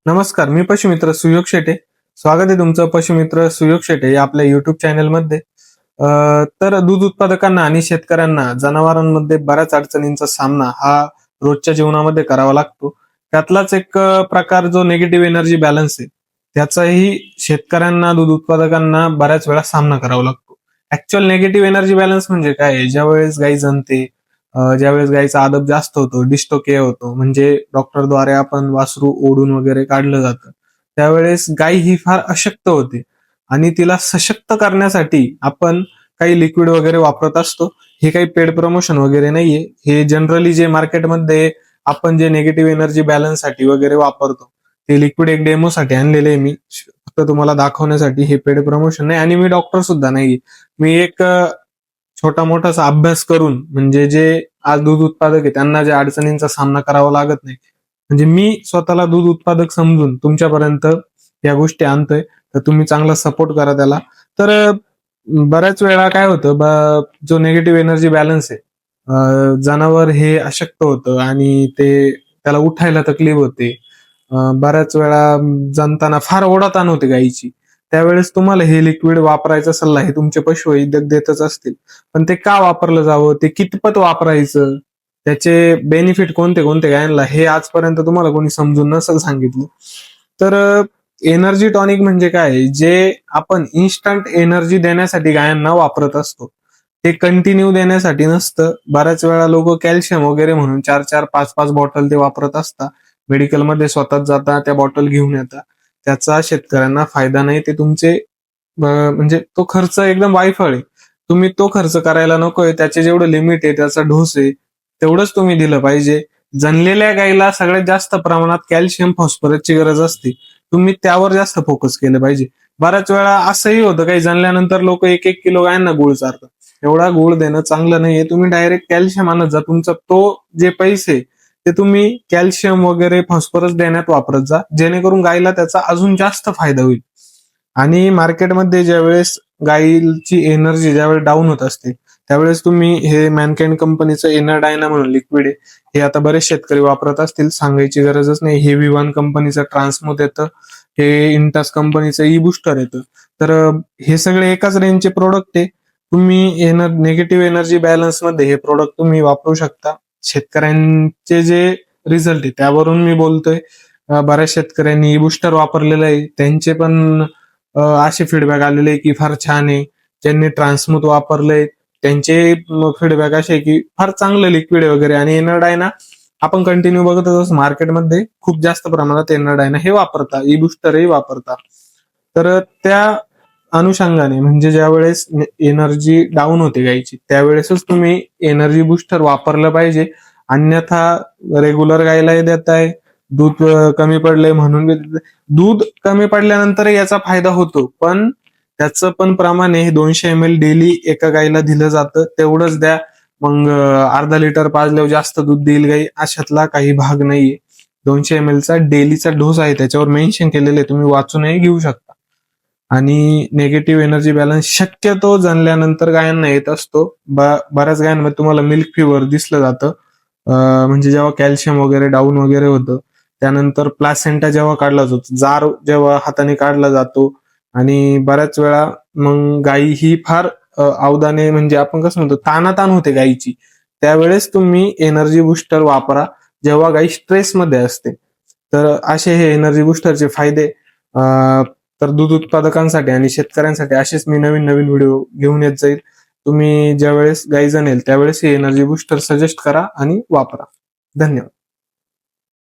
नमस्कार, मी पशुमित्र सुयोग शेटे. स्वागत आहे तुमचं पशुमित्र सुयोग शेटे या आपल्या युट्यूब चॅनलमध्ये. तर दूध उत्पादकांना आणि शेतकऱ्यांना जनावरांमध्ये बऱ्याच अडचणींचा सामना हा रोजच्या जीवनामध्ये करावा लागतो. त्यातलाच एक प्रकार जो निगेटिव्ह एनर्जी बॅलन्स आहे, त्याचाही शेतकऱ्यांना दूध उत्पादकांना बऱ्याच वेळा सामना करावा लागतो. ऍक्च्युअल निगेटिव्ह एनर्जी बॅलन्स म्हणजे काय आहे? ज्यावेळेस गाई जनते, ज्यावेळेस गाईचा आदब जास्त होतो, डिस्टोकेअ होतो, म्हणजे डॉक्टरद्वारे आपण वासरू ओढून वगैरे काढलं जातं, त्यावेळेस गाय ही फार अशक्त होते आणि तिला सशक्त करण्यासाठी आपण काही लिक्विड वगैरे वापरत असतो. हे काही पेड प्रमोशन वगैरे नाहीये. हे जनरली जे मार्केटमध्ये आपण जे निगेटिव्ह एनर्जी बॅलन्ससाठी वगैरे वापरतो, ते लिक्विड एक डेमोसाठी आणलेले आहे मी. फक्त तुम्हाला दाखवण्यासाठी. हे पेड प्रमोशन नाही आणि मी डॉक्टर सुद्धा नाही. मी एक छोटा मोठासा अभ्यास करून, म्हणजे जे आज दूध उत्पादक आहे त्यांना ज्या अडचणींचा सामना करावा लागत नाही, म्हणजे मी स्वतःला दूध उत्पादक समजून तुमच्यापर्यंत या गोष्टी आणतोय, तर तुम्ही चांगला सपोर्ट करा त्याला. तर बऱ्याच वेळा काय होतं, जो निगेटिव्ह एनर्जी बॅलन्स आहे, जनावर हे अशक्त होतं आणि त्याला उठायला तकलीफ होते. बऱ्याच वेळा जनताना फार ओढाताण होते गायीची. त्यावेळेस तुम्हाला हे लिक्विड वापरायचा सल्ला हे तुमचे पशुवैद्यक देतच असतील. पण ते का वापरलं जावं, ते कितपत वापरायचं, त्याचे बेनिफिट कोणते कोणते गायांना, हे आजपर्यंत तुम्हाला कोणी समजून नसेल सांगितलं. तर एनर्जी टॉनिक म्हणजे काय, जे आपण इन्स्टंट एनर्जी देण्यासाठी गायांना वापरत असतो, ते कंटिन्यू देण्यासाठी नसतं. बऱ्याच वेळा लोक कॅल्शियम वगैरे म्हणून 4-4, 5-5 बॉटल ते वापरत असतात. मेडिकलमध्ये स्वतःच जाता, त्या बॉटल घेऊन येतात. त्याचा शेतकऱ्यांना फायदा नाही. ते तुमचे म्हणजे तो खर्च एकदम वायफळ आहे. तुम्ही तो खर्च करायला नकोय. त्याचे जेवढं लिमिट आहे, त्याचा डोस आहे, तेवढंच तुम्ही दिलं पाहिजे. जनलेल्या गाईला सगळ्यात जास्त प्रमाणात कॅल्शियम, फॉस्फरसची गरज असते. तुम्ही त्यावर जास्त फोकस केलं पाहिजे. बऱ्याच वेळा असंही होतं, काही जनल्यानंतर लोक 1-1 किलो गायांना गुळ चारतात. एवढा गुळ देणं चांगलं नाहीये. तुम्ही डायरेक्ट कॅल्शियम आणत जा. तुमचा तो जे पैसे ते तुम्ही कॅल्शियम वगैरे फॉस्फरस देण्यात वापरत जा, जेणेकरून गायीला त्याचा अजून जास्त फायदा होईल. आणि मार्केटमध्ये ज्यावेळेस गायीची एनर्जी ज्यावेळेस डाऊन होत असते, त्यावेळेस तुम्ही हे मॅनकाइंड कंपनीचं एनर्डायना म्हणून लिक्विड आहे, हे आता बरेच शेतकरी वापरत असतील, सांगायची गरजच नाही. हे विवान कंपनीचं ट्रान्समोथ येतं, हे इंटास कंपनीचं ई बुस्टर येतं. तर हे सगळे एकाच रेंजचे प्रोडक्ट आहे. तुम्ही निगेटिव्ह एनर्जी बॅलन्स मध्ये हे प्रोडक्ट तुम्ही वापरू शकता. शेतकऱ्यांचे जे रिझल्ट आहे त्यावरून मी बोलतोय. बऱ्याच शेतकऱ्यांनी ई बुस्टर वापरलेलं आहे, त्यांचे पण असे फीडबॅक आलेले आहे की फार छान आहे. ज्यांनी ट्रान्समूथ वापरलंय त्यांचे फीडबॅक असे आहे की फार चांगलं लिक्विड आहे वगैरे. आणि एनर्डायना आपण कंटिन्यू बघत असतो, मार्केटमध्ये खूप जास्त प्रमाणात एनर्डायना हे वापरता, ई बुस्टरही वापरता. तर त्या अनुषंगाने, म्हणजे ज्यावेळेस एनर्जी डाऊन होते गायीची, त्यावेळेसच तुम्ही एनर्जी बुस्टर वापरलं पाहिजे. अन्यथा रेग्युलर गायलाही देताय, दूध कमी पडलंय म्हणून दूध कमी पडल्यानंतर याचा फायदा होतो, पण त्याचं पण प्रमाण हे 200 ml डेली एका गायीला दिलं जातं, तेवढंच द्या. मग अर्धा लिटर पाजल्यावर जास्त दूध देईल गाई, अशातला काही भाग नाहीये. 200 ml चा डेलीचा डोस आहे, त्याच्यावर मेन्शन केलेले, तुम्ही वाचूनही घेऊ शकता. आणि निगेटिव्ह एनर्जी बॅलन्स शक्यतो जनल्यानंतर गायांना येत असतो. बऱ्याच गायांमध्ये तुम्हाला मिल्क फिवर दिसलं जातं. म्हणजे जेव्हा कॅल्शियम वगैरे डाऊन वगैरे होतं, त्यानंतर प्लासेंटा जेव्हा काढला जातो, जार जेव्हा हाताने काढला जातो, आणि बऱ्याच वेळा मग गायी ही फार अवदाने, म्हणजे आपण कसं म्हणतो, तानातान होते गायीची, त्यावेळेस तुम्ही एनर्जी बुस्टर वापरा जेव्हा गायी स्ट्रेसमध्ये असते. तर असे हे एनर्जी बुस्टरचे फायदे. तर दूध उत्पादकांसाठी आणि शेतकऱ्यांसाठी असेच मी नवीन नवीन व्हिडिओ घेऊन येत जाईल. तुम्ही ज्यावेळेस गायी जनेल त्यावेळेस हे एनर्जी बुस्टर सजेस्ट करा आणि वापरा. धन्यवाद.